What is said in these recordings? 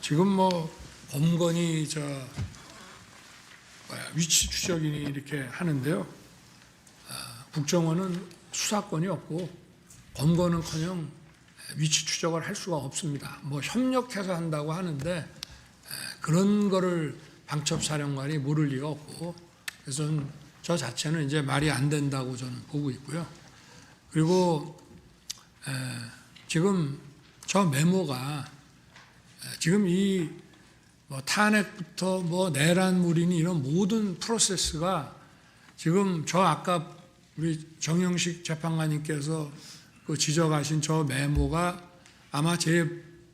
지금 뭐 범건이 위치 추적이니 이렇게 하는데요. 국정원은 수사권이 없고 범건은커녕 위치 추적을 할 수가 없습니다. 뭐 협력해서 한다고 하는데 그런 거를 방첩사령관이 모를 리가 없고, 그래서 저 자체는 이제 말이 안 된다고 저는 보고 있고요. 그리고 지금 저 메모가 지금 이 뭐 탄핵부터 뭐 내란물이니 이런 모든 프로세스가 지금 저 아까 우리 정영식 재판관님께서 그 지적하신 저 메모가 아마 제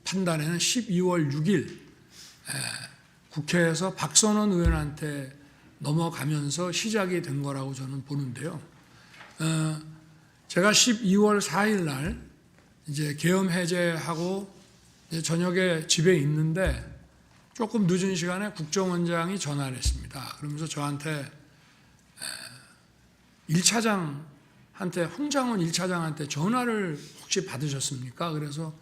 판단에는 12월 6일 국회에서 박선원 의원한테 넘어가면서 시작이 된 거라고 저는 보는데요. 제가 12월 4일 날 이제 계엄 해제하고 저녁에 집에 있는데 조금 늦은 시간에 국정원장이 전화를 했습니다. 그러면서 저한테 1차장한테, 홍장원 1차장한테 전화를 혹시 받으셨습니까? 그래서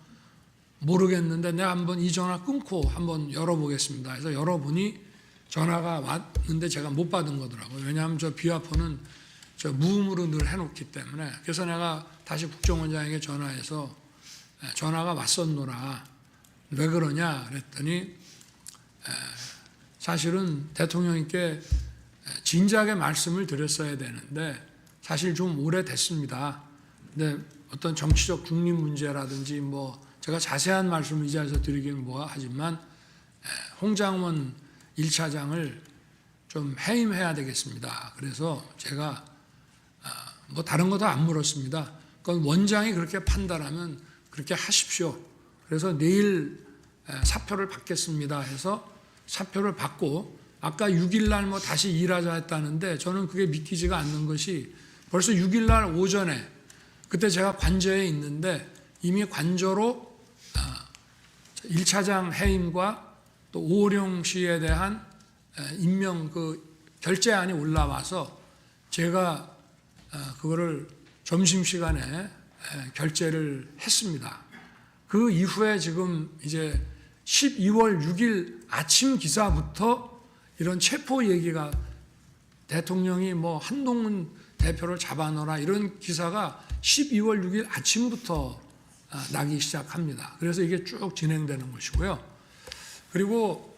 모르겠는데 내가 한번 이 전화 끊고 한번 열어보겠습니다. 그래서 열어보니 전화가 왔는데 제가 못 받은 거더라고요. 왜냐하면 저 비화폰은 저 무음으로 늘 해놓기 때문에. 그래서 내가 다시 국정원장에게 전화해서 전화가 왔었노라. 왜 그러냐 그랬더니 사실은 대통령님께 진작에 말씀을 드렸어야 되는데 사실 좀 오래됐습니다. 근데 어떤 정치적 중립 문제라든지 뭐 제가 자세한 말씀을 이 자리에서 드리기는 뭐가 하지만 홍장원 1차장을 좀 해임해야 되겠습니다. 그래서 제가 뭐 다른 것도 안 물었습니다. 그건 원장이 그렇게 판단하면 그렇게 하십시오. 그래서 내일 사표를 받겠습니다 해서 사표를 받고 아까 6일 날 뭐 다시 일하자 했다는데 저는 그게 믿기지가 않는 것이 벌써 6일 날 오전에 그때 제가 관저에 있는데 이미 관저로 1차장 해임과 또 오호령 씨에 대한 임명 그 결재안이 올라와서 제가 그거를 점심시간에 결재를 했습니다. 그 이후에 지금 이제 12월 6일 아침 기사부터 이런 체포 얘기가 대통령이 뭐 한동훈 대표를 잡아넣어라 이런 기사가 12월 6일 아침부터 나기 시작합니다. 그래서 이게 쭉 진행되는 것이고요. 그리고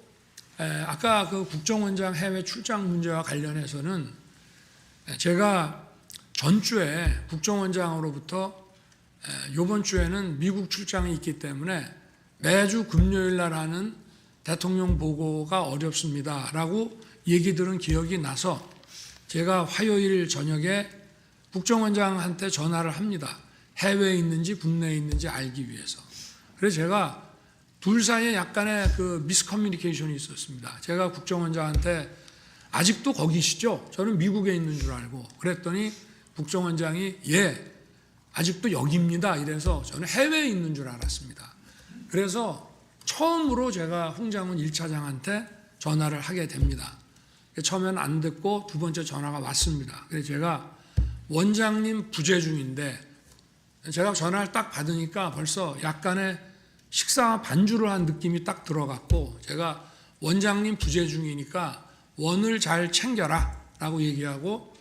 아까 그 국정원장 해외 출장 문제와 관련해서는 제가 전주에 국정원장으로부터 이번 주에는 미국 출장이 있기 때문에 매주 금요일 날 하는 대통령 보고가 어렵습니다 라고 얘기 들은 기억이 나서 제가 화요일 저녁에 국정원장한테 전화를 합니다. 해외에 있는지 국내에 있는지 알기 위해서. 그래서 제가 둘 사이에 약간의 그 미스커뮤니케이션이 있었습니다. 제가 국정원장한테 아직도 거기시죠? 저는 미국에 있는 줄 알고 그랬더니 국정원장이 예 아직도 여기입니다 이래서 저는 해외에 있는 줄 알았습니다. 그래서 처음으로 제가 홍장훈 1차장한테 전화를 하게 됩니다. 처음에는 안 듣고 두 번째 전화가 왔습니다. 그래서 제가 원장님 부재 중인데 제가 전화를 딱 받으니까 벌써 약간의 식사 반주를 한 느낌이 딱 들어갔고 제가 원장님 부재 중이니까 원을 잘 챙겨라 라고 얘기하고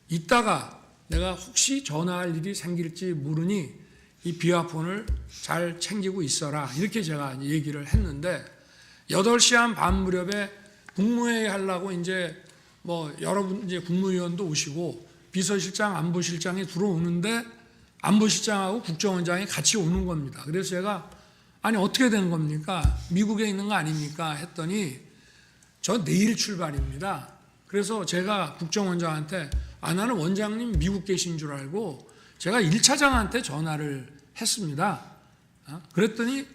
이따가 내가 혹시 전화할 일이 생길지 모르니 이 비화폰을 잘 챙기고 있어라 이렇게 제가 얘기를 했는데 8시 한 반 무렵에 국무회의 하려고 이제 뭐 여러분 이제 국무위원도 오시고 비서실장 안보실장이 들어오는데 안보실장하고 국정원장이 같이 오는 겁니다. 그래서 제가 아니 어떻게 된 겁니까? 미국에 있는 거 아닙니까? 했더니 저 내일 출발입니다. 그래서 제가 국정원장한테 나는 원장님 미국 계신 줄 알고 제가 1차장한테 전화를 했습니다. 그랬더니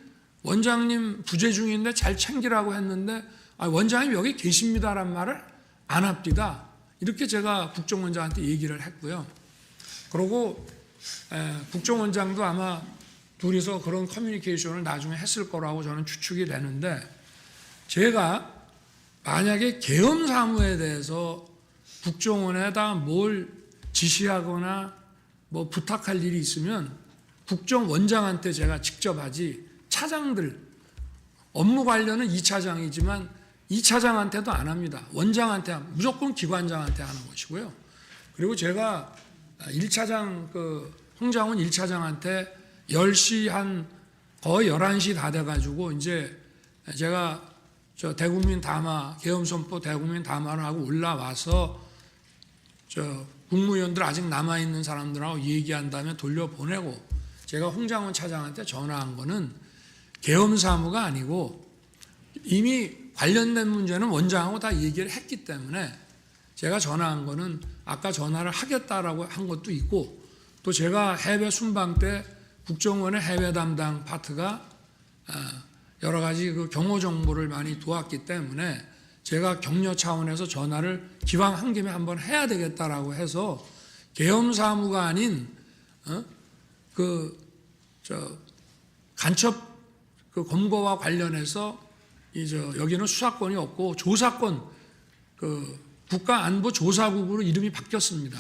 원장님 부재 중인데 잘 챙기라고 했는데 원장님 여기 계십니다란 말을 안 합니다. 이렇게 제가 국정원장한테 얘기를 했고요. 그리고 국정원장도 아마 둘이서 그런 커뮤니케이션을 나중에 했을 거라고 저는 추측이 되는데 제가 만약에 계엄 사무에 대해서 국정원에다 뭘 지시하거나 뭐 부탁할 일이 있으면 국정원장한테 제가 직접 하지 차장들 업무 관련은 2차장이지만 2차장한테도 안 합니다. 원장한테 무조건 기관장한테 하는 것이고요. 그리고 제가 1차장 홍장훈 1차장한테 10시 한 거의 11시 다 돼가지고 이제 제가 저 대국민 담화 계엄선포 대국민 담화를 하고 올라와서 저 국무위원들 아직 남아 있는 사람들하고 얘기한 다음에 돌려보내고 제가 홍장훈 차장한테 전화한 거는 계엄 사무가 아니고 이미 관련된 문제는 원장하고 다 얘기를 했기 때문에 제가 전화한 거는 아까 전화를 하겠다라고 한 것도 있고 또 제가 해외 순방 때 국정원의 해외 담당 파트가 여러 가지 그 경호 정보를 많이 도왔기 때문에 제가 격려 차원에서 전화를 기왕 한 김에 한번 해야 되겠다라고 해서 계엄 사무가 아닌 간첩 검거와 관련해서 여기는 수사권이 없고 조사권 국가안보조사국으로 이름이 바뀌었습니다.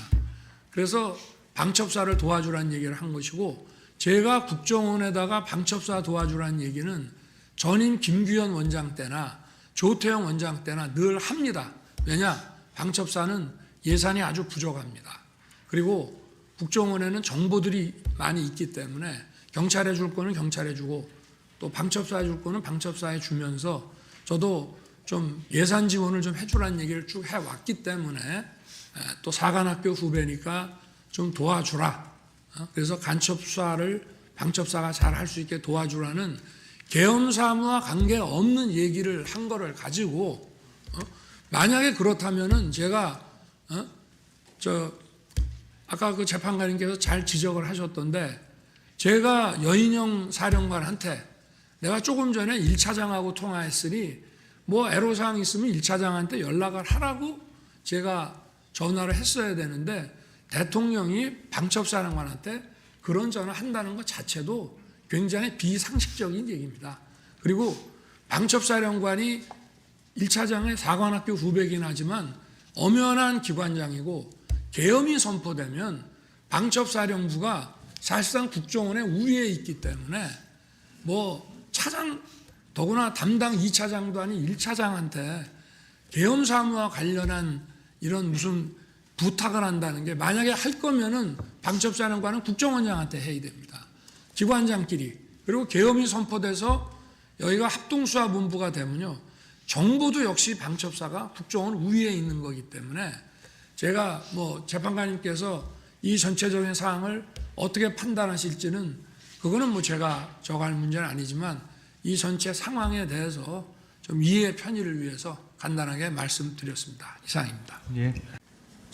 그래서 방첩사를 도와주라는 얘기를 한 것이고 제가 국정원에다가 방첩사 도와주라는 얘기는 전임 김규현 원장 때나 조태영 원장 때나 늘 합니다. 왜냐? 방첩사는 예산이 아주 부족합니다. 그리고 국정원에는 정보들이 많이 있기 때문에 경찰에 줄 거는 경찰에 주고 또 방첩사에 줄 거는 방첩사에 주면서 저도 좀 예산 지원을 좀 해주라는 얘기를 쭉 해왔기 때문에 또 사관학교 후배니까 좀 도와주라. 그래서 간첩 수사를 방첩사가 잘 할 수 있게 도와주라는 계엄 사무와 관계없는 얘기를 한 거를 가지고 만약에 그렇다면은 제가 아까 그 재판관님께서 잘 지적을 하셨던데 제가 여인영 사령관한테 내가 조금 전에 1차장하고 통화했으니 뭐 애로사항 있으면 1차장한테 연락을 하라고 제가 전화를 했어야 되는데 대통령이 방첩사령관한테 그런 전화 한다는 것 자체도 굉장히 비상식적인 얘기입니다. 그리고 방첩사령관이 1차장의 사관학교 후배긴 하지만 엄연한 기관장이고 계엄이 선포되면 방첩사령부가 사실상 국정원의 우위에 있기 때문에 뭐 차장 더구나 담당 2차장도 아닌 1차장한테 계엄 사무와 관련한 이런 무슨 부탁을 한다는 게 만약에 할 거면은 방첩사령관은 국정원장한테 해야 됩니다. 기관장끼리. 그리고 계엄이 선포돼서 여기가 합동수사본부가 되면요. 정보도 역시 방첩사가 국정원 우위에 있는 거기 때문에 제가 뭐 재판관님께서 이 전체적인 사항을 어떻게 판단하실지는 그거는 뭐 제가 정할 문제는 아니지만 이 전체 상황에 대해서 좀 이해의 편의를 위해서 간단하게 말씀드렸습니다. 이상입니다. 예.